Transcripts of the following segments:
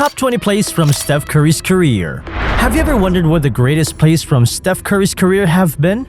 Top 20 plays from Steph Curry's career. Have you ever wondered what the greatest plays from Steph Curry's career have been?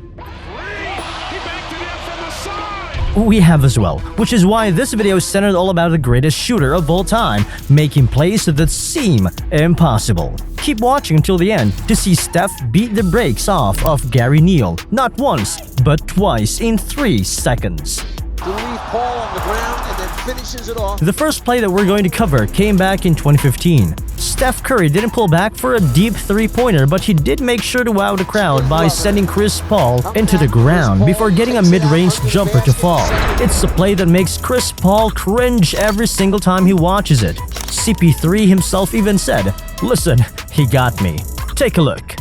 We have as well, which is why this video is centered all about the greatest shooter of all time, making plays that seem impossible. Keep watching until the end to see Steph beat the brakes off of Gary Neal, not once, but twice in 3 seconds. To leave Paul on the ground and then finishes it off. The first play that we're going to cover came back in 2015. Steph Curry didn't pull back for a deep three-pointer, but he did make sure to wow the crowd by sending Chris Paul into the ground before getting a mid-range jumper to fall. It's a play that makes Chris Paul cringe every single time he watches it. CP3 himself even said, "Listen, he got me." Take a look.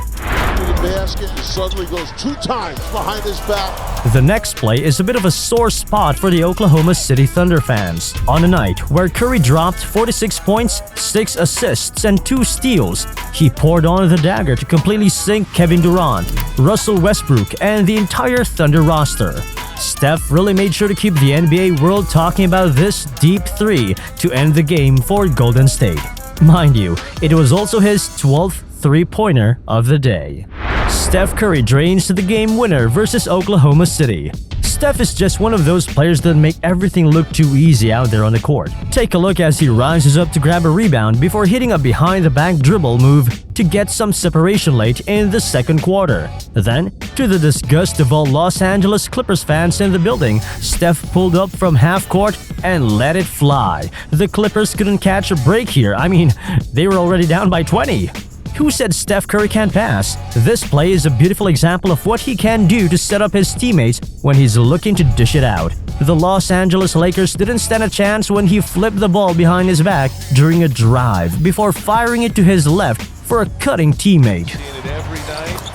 Basket and suddenly goes 2 times behind his back. The next play is a bit of a sore spot for the Oklahoma City Thunder fans. On a night where Curry dropped 46 points, 6 assists, and 2 steals, he poured on the dagger to completely sink Kevin Durant, Russell Westbrook, and the entire Thunder roster. Steph really made sure to keep the NBA world talking about this deep three to end the game for Golden State. Mind you, it was also his 12th three-pointer of the day. Steph Curry drains to the game winner versus Oklahoma City. Steph is just one of those players that make everything look too easy out there on the court. Take a look as he rises up to grab a rebound before hitting a behind-the-back dribble move to get some separation late in the second quarter. Then, to the disgust of all Los Angeles Clippers fans in the building, Steph pulled up from half-court and let it fly. The Clippers couldn't catch a break here. I mean, they were already down by 20. Who said Steph Curry can't pass? This play is a beautiful example of what he can do to set up his teammates when he's looking to dish it out. The Los Angeles Lakers didn't stand a chance when he flipped the ball behind his back during a drive before firing it to his left for a cutting teammate.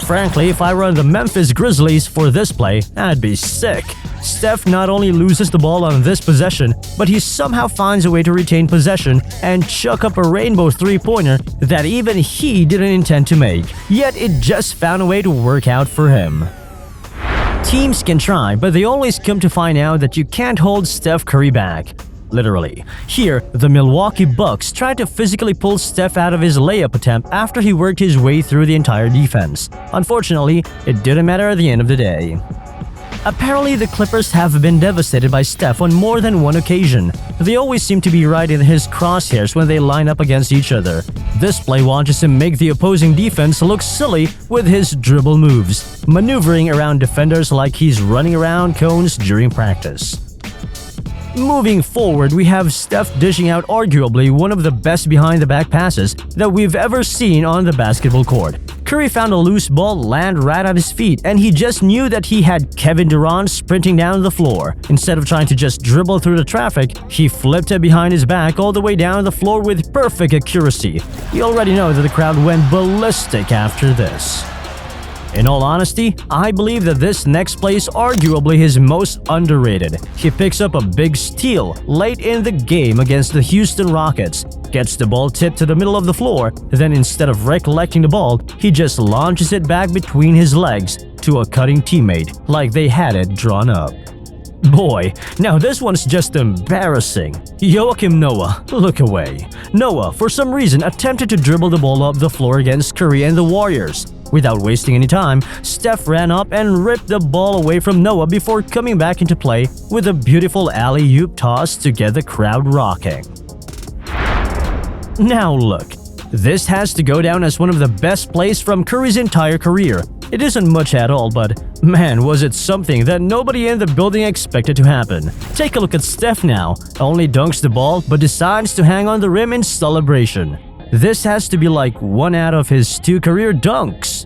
Frankly, if I run the Memphis Grizzlies for this play, I'd be sick. Steph not only loses the ball on this possession, but he somehow finds a way to retain possession and chuck up a rainbow three-pointer that even he didn't intend to make. Yet it just found a way to work out for him. Teams can try, but they always come to find out that you can't hold Steph Curry back. Literally. Here, the Milwaukee Bucks tried to physically pull Steph out of his layup attempt after he worked his way through the entire defense. Unfortunately, it didn't matter at the end of the day. Apparently, the Clippers have been devastated by Steph on more than one occasion. They always seem to be right in his crosshairs when they line up against each other. This play watches him make the opposing defense look silly with his dribble moves, maneuvering around defenders like he's running around cones during practice. Moving forward, we have Steph dishing out arguably one of the best behind-the-back passes that we've ever seen on the basketball court. Curry found a loose ball land right at his feet, and he just knew that he had Kevin Durant sprinting down the floor. Instead of trying to just dribble through the traffic, he flipped it behind his back all the way down the floor with perfect accuracy. You already know that the crowd went ballistic after this. In all honesty, I believe that this next play is arguably his most underrated. He picks up a big steal late in the game against the Houston Rockets, gets the ball tipped to the middle of the floor, then instead of recollecting the ball, he just launches it back between his legs to a cutting teammate like they had it drawn up. Boy, now this one's just embarrassing. Joakim Noah, look away. Noah, for some reason, attempted to dribble the ball up the floor against Curry and the Warriors. Without wasting any time, Steph ran up and ripped the ball away from Noah before coming back into play with a beautiful alley-oop toss to get the crowd rocking. Now look, this has to go down as one of the best plays from Curry's entire career. It isn't much at all, but man, was it something that nobody in the building expected to happen. Take a look at Steph now. Only dunks the ball, but decides to hang on the rim in celebration. This has to be like 1 out of his 2 career dunks.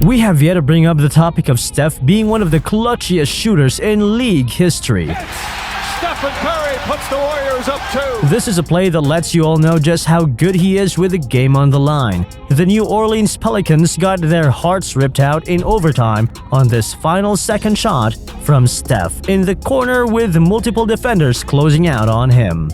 We have yet to bring up the topic of Steph being one of the clutchiest shooters in league history. Stephen Curry puts the Warriors up 2. This is a play that lets you all know just how good he is with the game on the line. The New Orleans Pelicans got their hearts ripped out in overtime on this final second shot from Steph in the corner with multiple defenders closing out on him.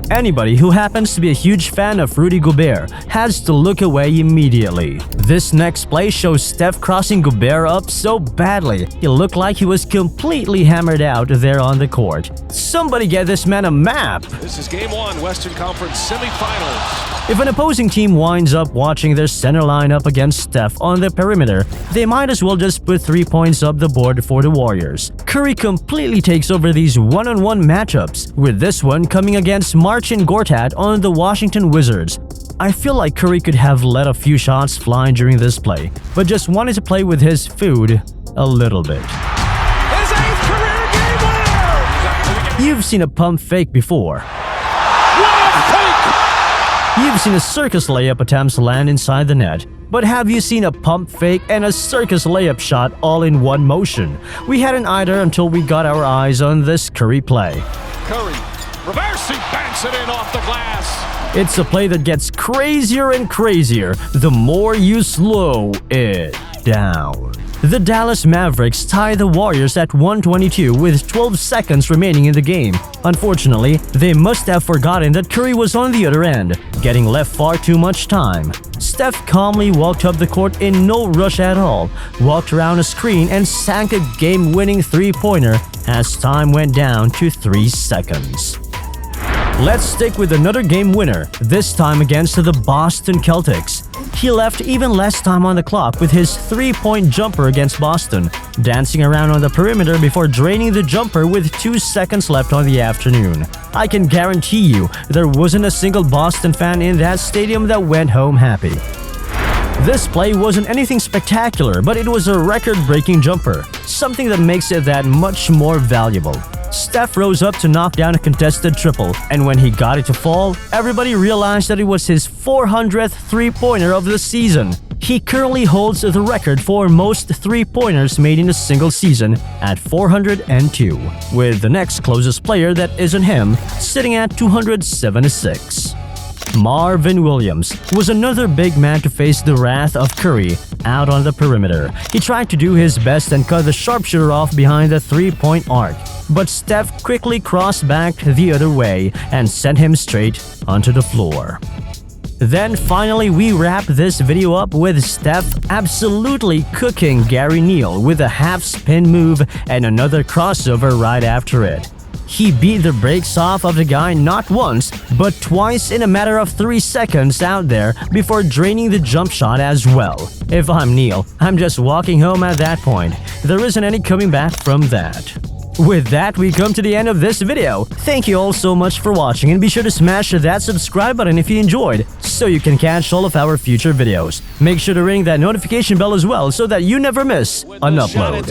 Anybody who happens to be a huge fan of Rudy Gobert has to look away immediately. This next play shows Steph crossing Gobert up so badly, he looked like he was completely hammered out there on the court. Somebody get this man a map! This is Game 1, Western Conference semifinals. If an opposing team winds up watching their center lineup against Steph on the perimeter, they might as well just put 3 points up the board for the Warriors. Curry completely takes over these one-on-one matchups, with this one coming against Marcin Gortat on the Washington Wizards. I feel like Curry could have let a few shots fly during this play, but just wanted to play with his food a little bit. His 8th career game winner! You've seen a pump fake before. What a fake! You've seen a circus layup attempts land inside the net. But have you seen a pump fake and a circus layup shot all in one motion? We hadn't either until we got our eyes on this Curry play. Curry, reversing, banks it in off the glass. It's a play that gets crazier and crazier the more you slow it down. The Dallas Mavericks tie the Warriors at 122 with 12 seconds remaining in the game. Unfortunately, they must have forgotten that Curry was on the other end, getting left far too much time. Steph calmly walked up the court in no rush at all, walked around a screen and sank a game-winning three-pointer as time went down to 3 seconds. Let's stick with another game winner, this time against the Boston Celtics. He left even less time on the clock with his three-point jumper against Boston, dancing around on the perimeter before draining the jumper with 2 seconds left on the afternoon. I can guarantee you there wasn't a single Boston fan in that stadium that went home happy. This play wasn't anything spectacular, but it was a record-breaking jumper, something that makes it that much more valuable. Steph rose up to knock down a contested triple, and when he got it to fall, everybody realized that it was his 400th three-pointer of the season. He currently holds the record for most three-pointers made in a single season at 402, with the next closest player that isn't him sitting at 276. Marvin Williams was another big man to face the wrath of Curry out on the perimeter. He tried to do his best and cut the sharpshooter off behind the three-point arc, but Steph quickly crossed back the other way and sent him straight onto the floor. Then finally we wrap this video up with Steph absolutely cooking Gary Neal with a half-spin move and another crossover right after it. He beat the brakes off of the guy not once, but twice in a matter of 3 seconds out there before draining the jump shot as well. If I'm Neal, I'm just walking home at that point. There isn't any coming back from that. With that, we come to the end of this video. Thank you all so much for watching, and be sure to smash that subscribe button if you enjoyed, so you can catch all of our future videos. Make sure to ring that notification bell as well so that you never miss an upload.